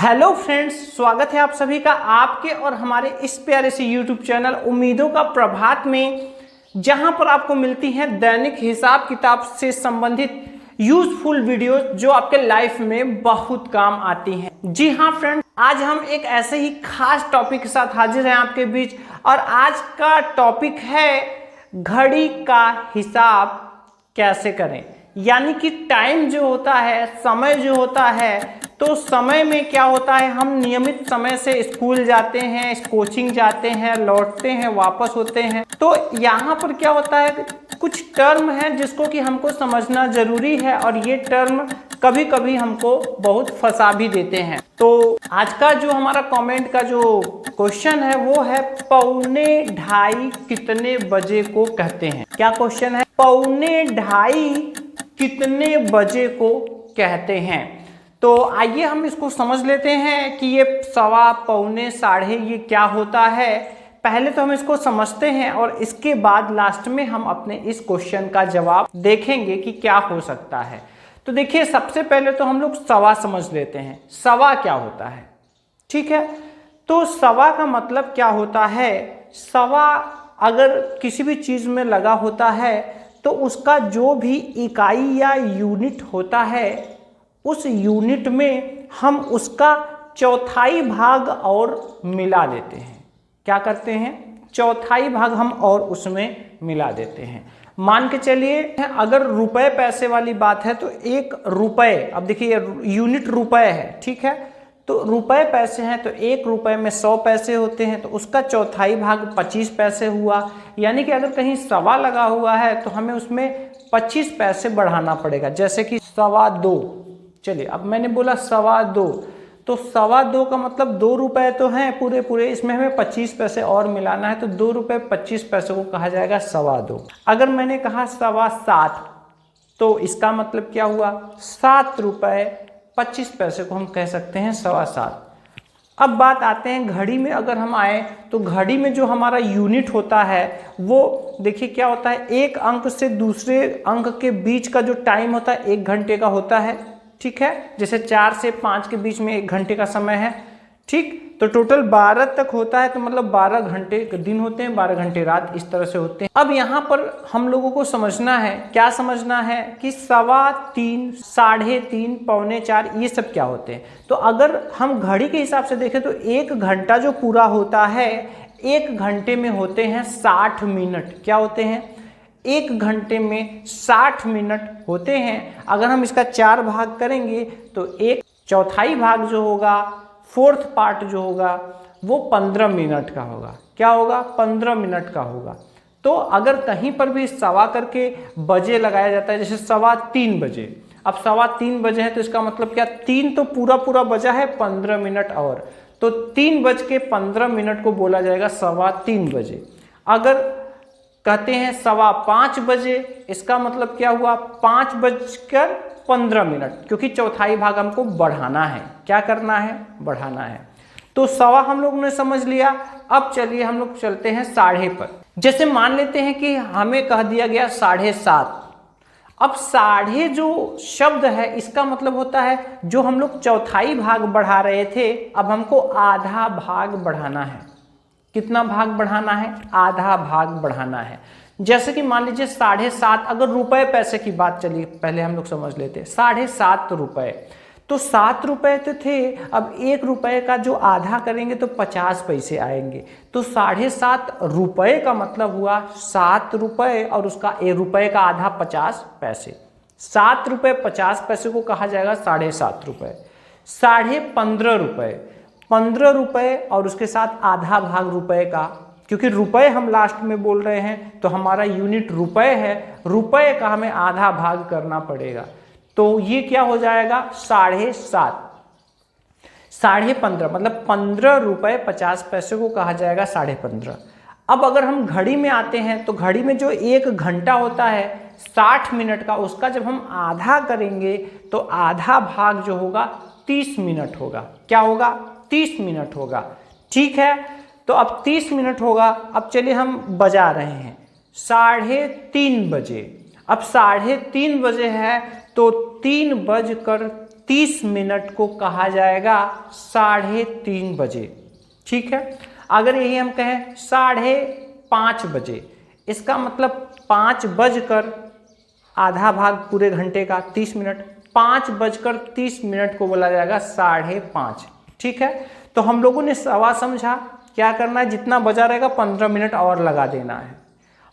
Hello friends, स्वागत है आप सभी का आपके और हमारे इस प्यारे से यूट्यूब चैनल उम्मीदों का प्रभात में, जहां पर आपको मिलती हैं दैनिक हिसाब किताब से संबंधित यूजफुल वीडियो जो आपके लाइफ में बहुत काम आती हैं। जी हाँ फ्रेंड्स, आज हम एक ऐसे ही खास टॉपिक के साथ हाजिर हैं आपके बीच और आज का टॉपिक है घड़ी का हिसाब कैसे करें। यानी कि टाइम जो होता है, समय जो होता है, तो समय में क्या होता है, हम नियमित समय से स्कूल जाते हैं, कोचिंग जाते हैं, लौटते हैं, वापस होते हैं। तो यहाँ पर क्या होता है, कुछ टर्म है जिसको कि हमको समझना जरूरी है और ये टर्म कभी कभी हमको बहुत फंसा भी देते हैं। तो आज का जो हमारा कमेंट का जो क्वेश्चन है वो है 2:45 कितने बजे को कहते हैं। क्या क्वेश्चन है? 2:45 कितने बजे को कहते हैं। तो आइए हम इसको समझ लेते हैं कि ये सवा, पौने, साढ़े ये क्या होता है। पहले तो हम इसको समझते हैं और इसके बाद लास्ट में हम अपने इस क्वेश्चन का जवाब देखेंगे कि क्या हो सकता है। तो देखिए, सबसे पहले तो हम लोग सवा समझ लेते हैं। सवा क्या होता है, ठीक है। तो सवा का मतलब क्या होता है? सवा अगर किसी भी चीज में लगा होता है तो उसका जो भी इकाई या यूनिट होता है, उस यूनिट में हम उसका चौथाई भाग और मिला देते हैं। क्या करते हैं? चौथाई भाग हम और उसमें मिला देते हैं। मान के चलिए, अगर रुपए पैसे वाली बात है तो 1 रुपए, अब देखिए यूनिट रुपए है, ठीक है। तो रुपए पैसे हैं तो 1 रुपए में 100 पैसे होते हैं, तो उसका चौथाई भाग 25 पैसे हुआ। यानी कि अगर कहीं सवा लगा हुआ है तो हमें उसमें 25 पैसे बढ़ाना पड़ेगा। जैसे कि 2.25, चलिए अब मैंने बोला 2.25, तो 2.25 का मतलब 2 रुपए तो हैं पूरे, इसमें हमें 25 पैसे और मिलाना है, तो 2 रुपए 25 पैसे को कहा जाएगा 2.25। अगर मैंने कहा 7.25, तो इसका मतलब क्या हुआ? 7 रुपए 25 पैसे को हम कह सकते हैं 7.25। अब बात आते हैं घड़ी में। अगर हम आए तो घड़ी में जो हमारा यूनिट होता है वो देखिए क्या होता है, एक अंक से दूसरे अंक के बीच का जो टाइम होता है 1 घंटे का होता है, ठीक है। जैसे 4 से 5 के बीच में 1 घंटे का समय है, ठीक। तो टोटल 12 तक होता है, तो मतलब 12 घंटे दिन होते हैं, 12 घंटे रात, इस तरह से होते हैं। अब यहाँ पर हम लोगों को समझना है, क्या समझना है कि 3.25, 3.5, 3.25 ये सब क्या होते हैं। तो अगर हम घड़ी के हिसाब से देखें तो 1 घंटा जो पूरा होता है, 1 घंटे में होते हैं 60 मिनट। क्या होते हैं? 1 घंटे में 60 मिनट होते हैं। अगर हम इसका 4 भाग करेंगे तो 1/4 भाग जो होगा, 4th पार्ट जो होगा वो 15 मिनट का होगा। क्या होगा? 15 मिनट का होगा। तो अगर कहीं पर भी सवा करके बजे लगाया जाता है, जैसे 3:15 बजे, अब 3:15 बजे है तो इसका मतलब क्या, 3 तो पूरा बजा है, 15 मिनट और, तो 3:15 को बोला जाएगा 3:15 बजे। अगर कहते हैं 5:15 बजे, इसका मतलब क्या हुआ, 5:15, क्योंकि चौथाई भाग हमको बढ़ाना है। क्या करना है? बढ़ाना है। तो सवा हम लोग ने समझ लिया। अब चलिए हम लोग चलते हैं साढ़े पर। जैसे मान लेते हैं कि हमें कह दिया गया 7:30। अब साढ़े जो शब्द है इसका मतलब होता है जो हम लोग चौथाई भाग बढ़ा रहे थे, अब हमको आधा भाग बढ़ाना है। कितना भाग बढ़ाना है? आधा भाग बढ़ाना है। जैसे कि मान लीजिए 7.5, अगर रुपए पैसे की बात, चलिए पहले हम लोग समझ लेते हैं। 7.5 रुपए, तो 7 रुपए तो थे, अब 1 रुपए का जो आधा करेंगे तो 50 पैसे आएंगे। तो 7.5 रुपए का मतलब हुआ 7 रुपए और उसका 1 रुपए का आधा 50 पैसे। 7 रुपए 50 पैसे को कहा जाएगा 7.5 रुपए। 15.5 रुपए, 15 रुपए और उसके साथ आधा भाग रुपए का, क्योंकि रुपए हम लास्ट में बोल रहे हैं तो हमारा यूनिट रुपए है, रुपए का हमें आधा भाग करना पड़ेगा। तो ये क्या हो जाएगा? 7.5, 15.5, मतलब 15 रुपए 50 पैसे को कहा जाएगा 15.5। अब अगर हम घड़ी में आते हैं तो घड़ी में जो 1 घंटा होता है 60 मिनट का, उसका जब हम आधा करेंगे तो आधा भाग जो होगा 30 मिनट होगा। क्या होगा? 30 मिनट होगा, ठीक है। तो अब 30 मिनट होगा। अब चलिए हम बजा रहे हैं 3:30 बजे। अब 3:30 बजे है तो 3:30 30 मिनट को कहा जाएगा 3:30 बजे। ठीक है, अगर यही हम कहें 5:30 बजे, इसका मतलब 5 बजकर आधा भाग पूरे घंटे का 30 मिनट, 5:30 को बोला जाएगा 5:30। ठीक है, तो हम लोगों ने सवा समझा, क्या करना है, जितना बजा रहेगा 15 मिनट और लगा देना है।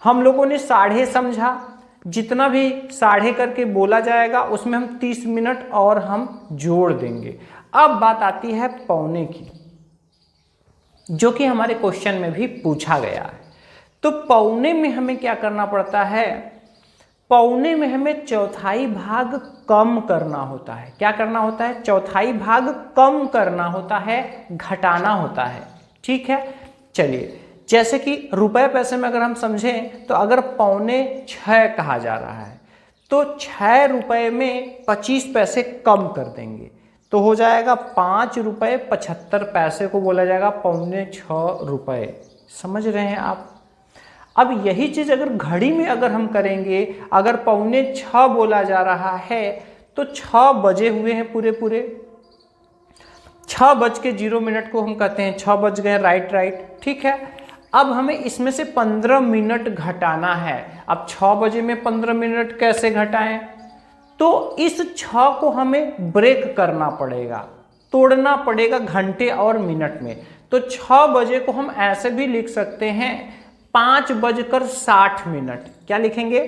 हम लोगों ने साढ़े समझा, जितना भी साढ़े करके बोला जाएगा उसमें हम 30 मिनट और हम जोड़ देंगे। अब बात आती है पौने की, जो कि हमारे क्वेश्चन में भी पूछा गया है। तो पौने में हमें क्या करना पड़ता है, पौने में हमें चौथाई भाग कम करना होता है। क्या करना होता है, चौथाई भाग कम करना होता है, घटाना होता है। ठीक है, चलिए, जैसे कि रुपए पैसे में अगर हम समझें तो अगर 5.25 कहा जा रहा है तो 6 रुपए में 25 पैसे कम कर देंगे तो हो जाएगा 5.75 को बोला जाएगा 5.25 रुपए। समझ रहे हैं आप। अब यही चीज अगर घड़ी में अगर हम करेंगे, अगर 5.25 बोला जा रहा है तो 6 बजे हुए हैं पूरे 6:0 को हम कहते हैं 6 बज गए, राइट। ठीक है, अब हमें इसमें से 15 मिनट घटाना है। अब 6 बजे में 15 मिनट कैसे घटाएं, तो इस 6 को हमें ब्रेक करना पड़ेगा, तोड़ना पड़ेगा घंटे और मिनट में। तो 6 बजे को हम ऐसे भी लिख सकते हैं 5:60। क्या लिखेंगे,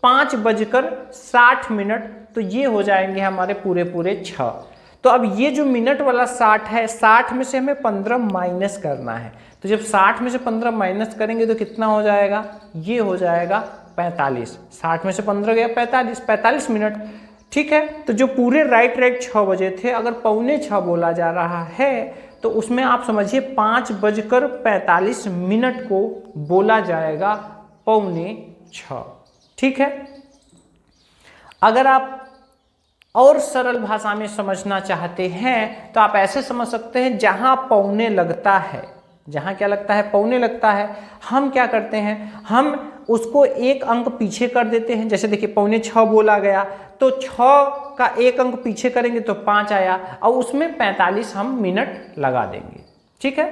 5:60। तो ये हो जाएंगे हमारे पूरे 6। तो अब ये जो मिनट वाला 60 है, 60 में से हमें 15 माइनस करना है। तो जब 60 में से 15 माइनस करेंगे तो कितना हो जाएगा, ये हो जाएगा 45। 60 में से 15 गया 45 मिनट। ठीक है, तो जो पूरे राइट 6 बजे थे, अगर 5:45 बोला जा रहा है तो उसमें आप समझिए 5:45 को बोला जाएगा 5:45। ठीक है, अगर आप और सरल भाषा में समझना चाहते हैं तो आप ऐसे समझ सकते हैं, जहां पौने लगता है, जहां क्या लगता है, पौने लगता है, हम क्या करते हैं, हम उसको एक अंक पीछे कर देते हैं। जैसे देखिए 5:45 बोला गया तो 6 का एक अंक पीछे करेंगे तो 5 आया, और उसमें 45 हम मिनट लगा देंगे। ठीक है,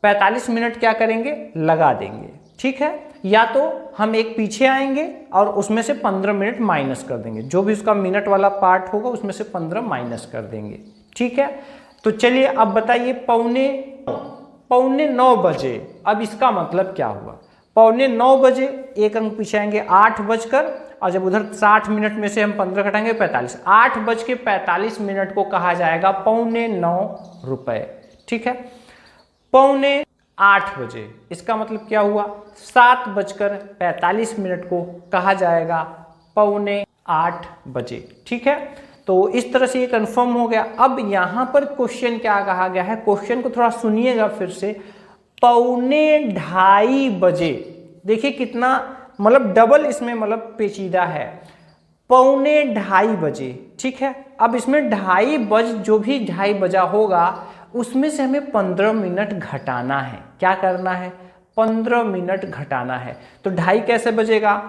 45 मिनट क्या करेंगे, लगा देंगे। ठीक है, या तो हम एक पीछे आएंगे और उसमें से 15 मिनट माइनस कर देंगे, जो भी उसका मिनट वाला पार्ट होगा उसमें से 15 माइनस कर देंगे। ठीक है, तो चलिए अब बताइए 8:45 बजे। अब इसका मतलब क्या हुआ, 8:45 बजे एक अंक पीछे आएंगे 8 बजकर, और जब उधर 60 मिनट में से हम 15 घटाएंगे 45, 8:45 को कहा जाएगा 8:45 रुपए। ठीक है, 8:45 बजे, इसका मतलब क्या हुआ, 7:45 को कहा जाएगा 8:45 बजे। ठीक है, तो इस तरह से ये कंफर्म हो गया। अब यहां पर क्वेश्चन क्या कहा गया है, क्वेश्चन को थोड़ा सुनिएगा फिर से। 2:45 बजे, देखिए कितना मतलब डबल इसमें मतलब पेचीदा है, 2:45 बजे। ठीक है, अब इसमें 2:30 बज, जो भी 2:30 बजा होगा उसमें से हमें 15 मिनट घटाना है। क्या करना है, 15 मिनट घटाना है। तो 2:30 कैसे बजेगा,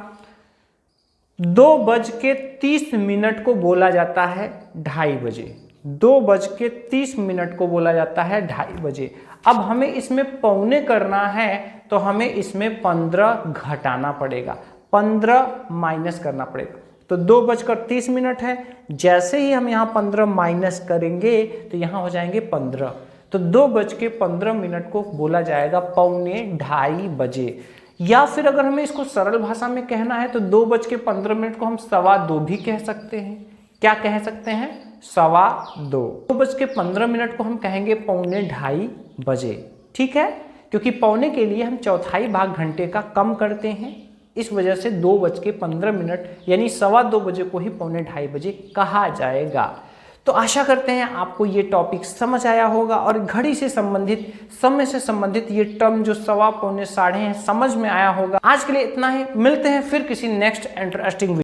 2:30 को बोला जाता है 2:30 बजे, 2:30 को बोला जाता है 2:30 बजे। अब हमें इसमें पौने करना है तो हमें इसमें 15 घटाना पड़ेगा, 15 माइनस करना पड़ेगा। तो 2:30 है, जैसे ही हम यहाँ 15 माइनस करेंगे तो यहाँ हो जाएंगे 15। तो 2:15 को बोला जाएगा 2:45 बजे। या फिर अगर हमें इसको सरल भाषा में कहना है तो 2:15 को हम 2:15 भी कह सकते हैं। क्या कह सकते हैं, 2:15। 2:15 को हम कहेंगे 2:45 बजे। ठीक है, क्योंकि पौने के लिए हम चौथाई भाग घंटे का कम करते हैं, इस वजह से 2:15 यानी 2:15 बजे को ही 2:45 बजे कहा जाएगा। तो आशा करते हैं आपको ये टॉपिक समझ आया होगा और घड़ी से संबंधित, समय से संबंधित ये टर्म जो 2:15 पौने साढ़े हैं समझ में आया होगा। आज के लिए इतना ही, मिलते हैं फिर किसी नेक्स्ट इंटरेस्टिंग